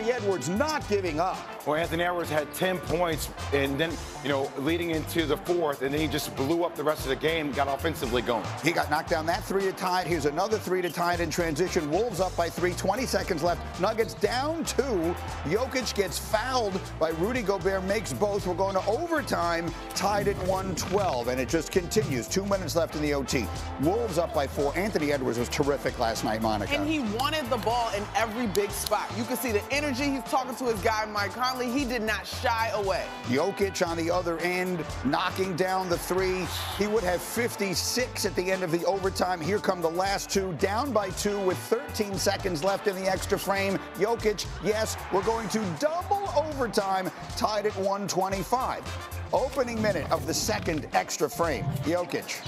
Anthony Edwards not giving up. Well, Anthony Edwards had 10 points, and then, leading into the fourth, and then he just blew up the rest of the game, got offensively going. He got knocked down that three to tie it. Here's another three to tie it in transition. Wolves up by 3, 20 seconds left. Nuggets down 2. Jokic gets fouled by Rudy Gobert, makes both. We're going to overtime, tied at 112, and it just continues. 2 minutes left in the OT. Wolves up by 4. Anthony Edwards was terrific last night, Monica. And he wanted the ball in every big spot. You can see the energy. He's talking to his guy, Mike Conley. He did not shy away. Jokic on the other end, knocking down the 3. He would have 56 at the end of the overtime. Here come the last 2, down by 2 with 13 seconds left in the extra frame. Jokic, yes, we're going to double overtime, tied at 125. Opening minute of the second extra frame. Jokic,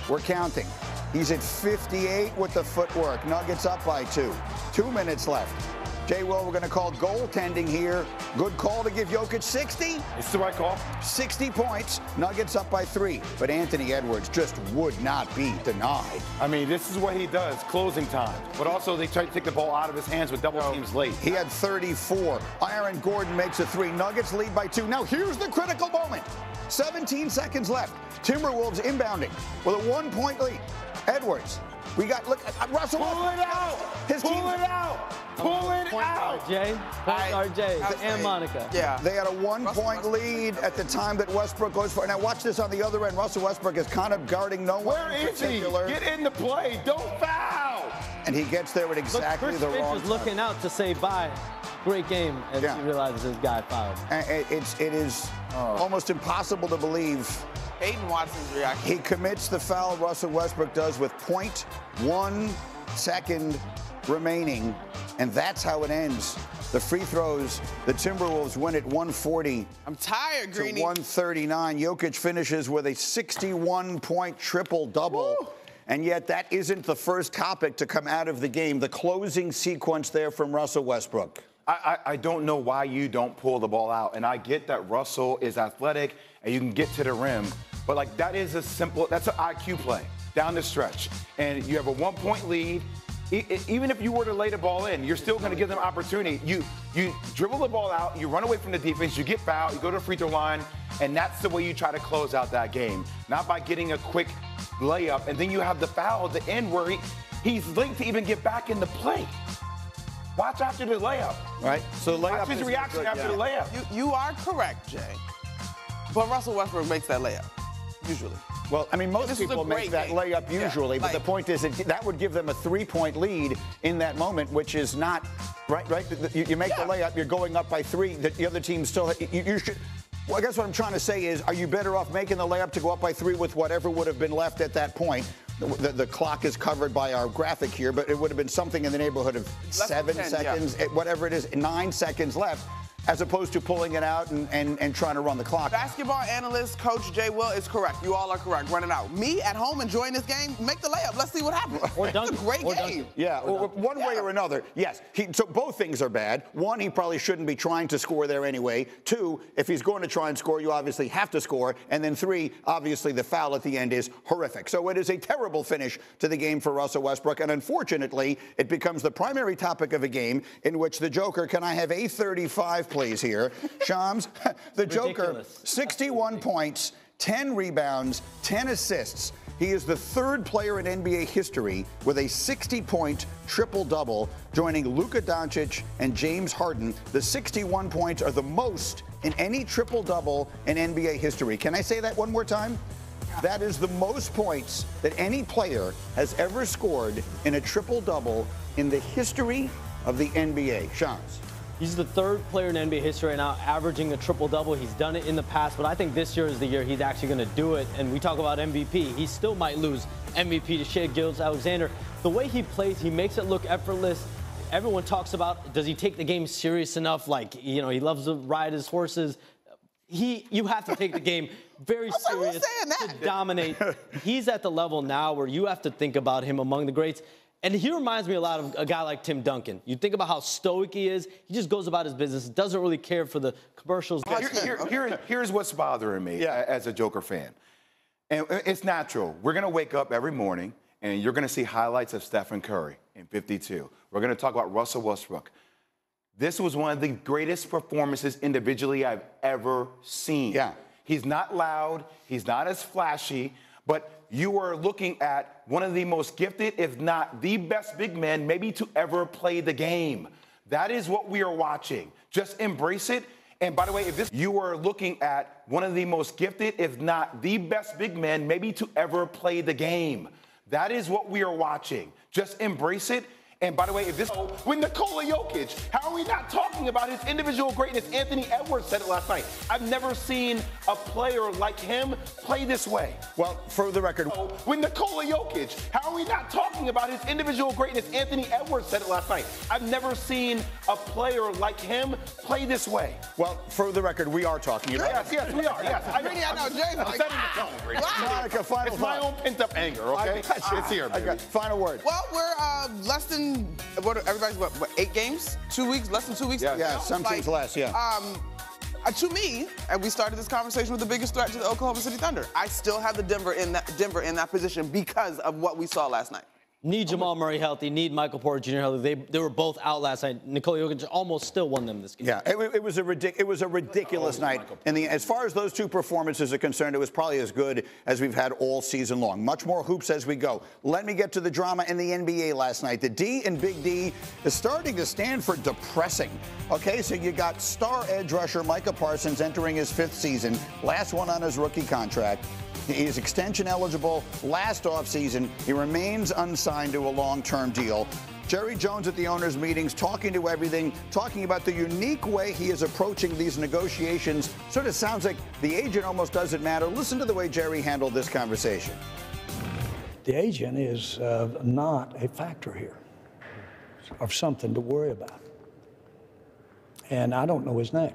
we're counting. He's at 58 with the footwork. Nuggets up by 2. 2 minutes left. Jay Will, we're going to call goaltending here. Good call to give Jokic 60. It's the right call. 60 points. Nuggets up by 3. But Anthony Edwards just would not be denied. I mean, this is what he does, closing time. But also, they try to take the ball out of his hands with double teams late. He had 34. Aaron Gordon makes a 3. Nuggets lead by 2. Now, here's the critical moment. 17 seconds left. Timberwolves inbounding with a 1-point lead. Edwards. We got, look, Russell. Pull it out. Pull it out. Pull it out. RJ and Monica. Yeah. They had a 1-point lead at the time that Westbrook goes for it. Now watch this on the other end. Russell Westbrook is kind of guarding no one. Where is he? Get into play. Don't foul. And he gets there at exactly the wrong time. Chris Finch is looking out to say bye. Great game as he realizes his guy fouled. It is almost impossible to believe. Aiden Watson's reaction. He commits the foul, Russell Westbrook does, with 0.1 second remaining, and that's how it ends. The free throws, the Timberwolves win at 140. I'm tired, Greeny. To 139. Jokic finishes with a 61-point triple-double. And yet that isn't the first topic to come out of the game. The closing sequence there from Russell Westbrook. I don't know why you don't pull the ball out. And I get that Russell is athletic and you can get to the rim. But, like, that is that's an IQ play down the stretch. And you have a 1-point lead. Even if you were to lay the ball in, you're still going to give them opportunity. You dribble the ball out, you run away from the defense, you get fouled, you go to the free throw line, and that's the way you try to close out that game. Not by getting a quick layup, and then you have the foul at the end where he's late to even get back in the play. Watch after the layup. Right? So the layup Watch his reaction after the layup. You are correct, Jay. But Russell Westbrook makes that layup, usually. Well, I mean, most people make that layup usually, but the point is that would give them a 3-point lead in that moment, which is not right. You make the layup, you're going up by 3. The other team still, you should. Well, I guess what I'm trying to say is, are you better off making the layup to go up by 3 with whatever would have been left at that point? The clock is covered by our graphic here, but it would have been something in the neighborhood of 7 seconds, whatever it is, 9 seconds left, as opposed to pulling it out and trying to run the clock. Basketball analyst Coach Jay Will is correct. You all are correct. Run it out. Me at home enjoying this game, make the layup. Let's see what happens. Or dunk. It's a great game. Yeah, one way or another. Yes. So both things are bad. 1, he probably shouldn't be trying to score there anyway. 2, if he's going to try and score, you obviously have to score. And then 3, obviously the foul at the end is horrific. So it is a terrible finish to the game for Russell Westbrook. And unfortunately, it becomes the primary topic of a game in which the Joker, can I have a 35, please, here? Shams, the Joker, 61 points, 10 rebounds, 10 assists. He is the 3rd player in NBA history with a 60-point triple-double, joining Luka Doncic and James Harden. The 61 points are the most in any triple-double in NBA history. Can I say that one more time? That is the most points that any player has ever scored in a triple-double in the history of the NBA. Shams. He's the 3rd player in NBA history right now averaging a triple-double. He's done it in the past, but I think this year is the year he's actually going to do it. And we talk about MVP. He still might lose MVP to Shai Gilgeous-Alexander. The way he plays, he makes it look effortless. Everyone talks about, does he take the game serious enough? Like, he loves to ride his horses. You have to take the game very serious to dominate. He's at the level now where you have to think about him among the greats. And he reminds me a lot of a guy like Tim Duncan. You think about how stoic he is. He just goes about his business, doesn't really care for the commercials. Here's what's bothering me as a Joker fan. And it's natural. We're going to wake up every morning, and you're going to see highlights of Stephen Curry in 52. We're going to talk about Russell Westbrook. This was one of the greatest performances individually I've ever seen. Yeah. He's not loud, he's not as flashy, but you are looking at one of the most gifted, if not the best big man maybe to ever play the game. That is what we are watching. Just embrace it. And by the way, you are looking at one of the most gifted, if not the best big man maybe to ever play the game. That is what we are watching. Just embrace it. And by the way, with Nikola Jokic, how are we not talking about his individual greatness? Anthony Edwards said it last night. I've never seen a player like him play this way. Well, for the record, with Nikola Jokic, how are we not talking about his individual greatness? Anthony Edwards said it last night. I've never seen a player like him play this way. well, for the record, we are talking about it. Yes, we are. Yes, I know James. I'm setting the tone, Brady. Monica, final It's my thought. own pent-up anger, okay? It's here, baby. Final word. Well, we're less than everybody's what 8 games, 2 weeks, less than 2 weeks. Yeah, some teams less. Yeah. To me, and we started this conversation with the biggest threat to the Oklahoma City Thunder. I still have the Denver in that position because of what we saw last night. Need Jamal Murray healthy, need Michael Porter Jr. healthy. They were both out last night. Nikola Jokic almost still won them this game. Yeah, it was a ridiculous night. And as far as those two performances are concerned, it was probably as good as we've had all season long. Much more hoops as we go. Let me get to the drama in the NBA last night. The D in Big D is starting to stand for depressing. Okay, so you got star edge rusher Micah Parsons entering his 5th season, last one on his rookie contract. He is extension eligible last offseason. He remains unsigned to a long-term deal. Jerry Jones at the owners' meetings talking to everything, talking about the unique way he is approaching these negotiations. Sort of sounds like the agent almost doesn't matter. Listen to the way Jerry handled this conversation. The agent is not a factor here or something to worry about. And I don't know his name.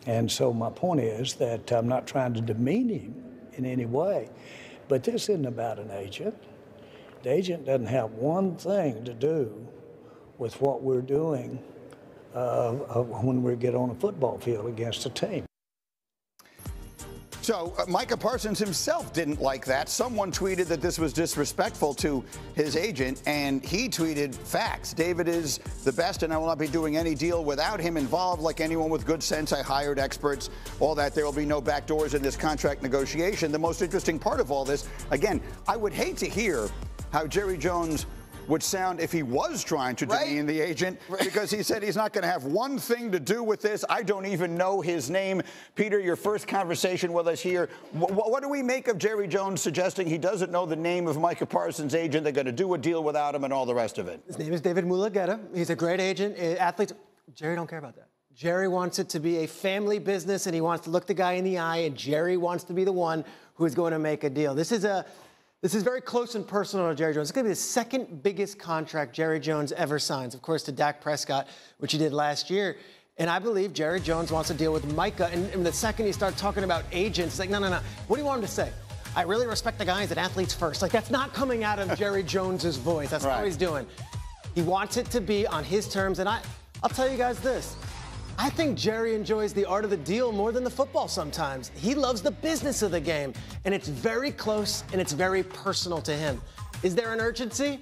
And so my point is that I'm not trying to demean him in any way, but this isn't about an agent. The agent doesn't have one thing to do with what we're doing when we get on a football field against a team. So Micah Parsons himself didn't like that. Someone tweeted that this was disrespectful to his agent, and he tweeted, facts. David is the best, and I will not be doing any deal without him involved. Like anyone with good sense, I hired experts, all that. There will be no back doors in this contract negotiation. The most interesting part of all this, again, I would hate to hear how Jerry Jones would sound if he was trying to demean the agent, because he said he's not going to have one thing to do with this. I don't even know his name. Peter, your first conversation with us here. What do we make of Jerry Jones suggesting he doesn't know the name of Micah Parsons' agent? They're going to do a deal without him and all the rest of it. His name is David Mulugeta. He's a great agent. Athletes, Jerry don't care about that. Jerry wants it to be a family business, and he wants to look the guy in the eye, and Jerry wants to be the one who is going to make a deal. This is very close and personal to Jerry Jones. It's going to be the second biggest contract Jerry Jones ever signs, of course, to Dak Prescott, which he did last year. And I believe Jerry Jones wants to deal with Micah. And the second he starts talking about agents, it's like, no. What do you want him to say? I really respect the guys at Athletes First. Like, that's not coming out of Jerry Jones's voice. That's not what he's doing. He wants it to be on his terms. And I'll tell you guys this. I think Jerry enjoys the art of the deal more than the football sometimes. He loves the business of the game, and it's very close and it's very personal to him. Is there an urgency?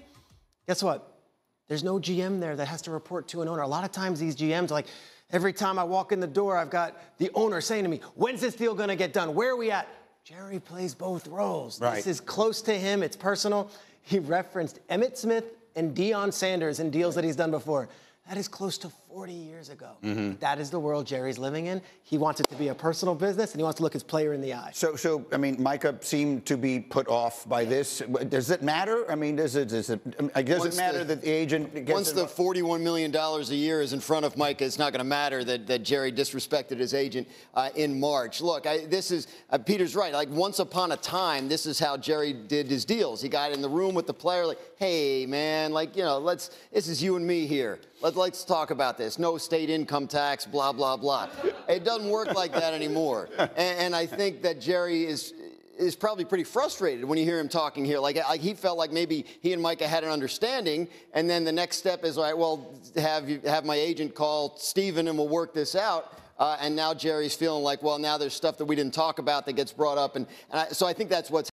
Guess what? There's no GM there that has to report to an owner. A lot of times these GMs, like every time I walk in the door, I've got the owner saying to me, when's this deal gonna get done? Where are we at? Jerry plays both roles. This is close to him, it's personal. He referenced Emmitt Smith and Deion Sanders in deals that he's done before. That is close to 40 years ago. That is the world Jerry's living in. He wants it to be a personal business, and he wants to look his player in the eye. So I mean, Micah seemed to be put off by this. Does it matter? I mean, does it matter that the agent gets once the $41 million a year is in front of Micah, it's not going to matter that Jerry disrespected his agent in March. Look, this is Peter's right. Like, once upon a time, this is how Jerry did his deals. He got in the room with the player, like, hey, man, like, you know, this is you and me here. Let's talk about this. No state income tax, blah, blah, blah. It doesn't work like that anymore. And I think that Jerry is probably pretty frustrated when you hear him talking here. Like he felt like maybe he and Micah had an understanding, and then the next step is, all right, well, have my agent call Steven and we'll work this out. And now Jerry's feeling like, well, now there's stuff that we didn't talk about that gets brought up. So I think that's what's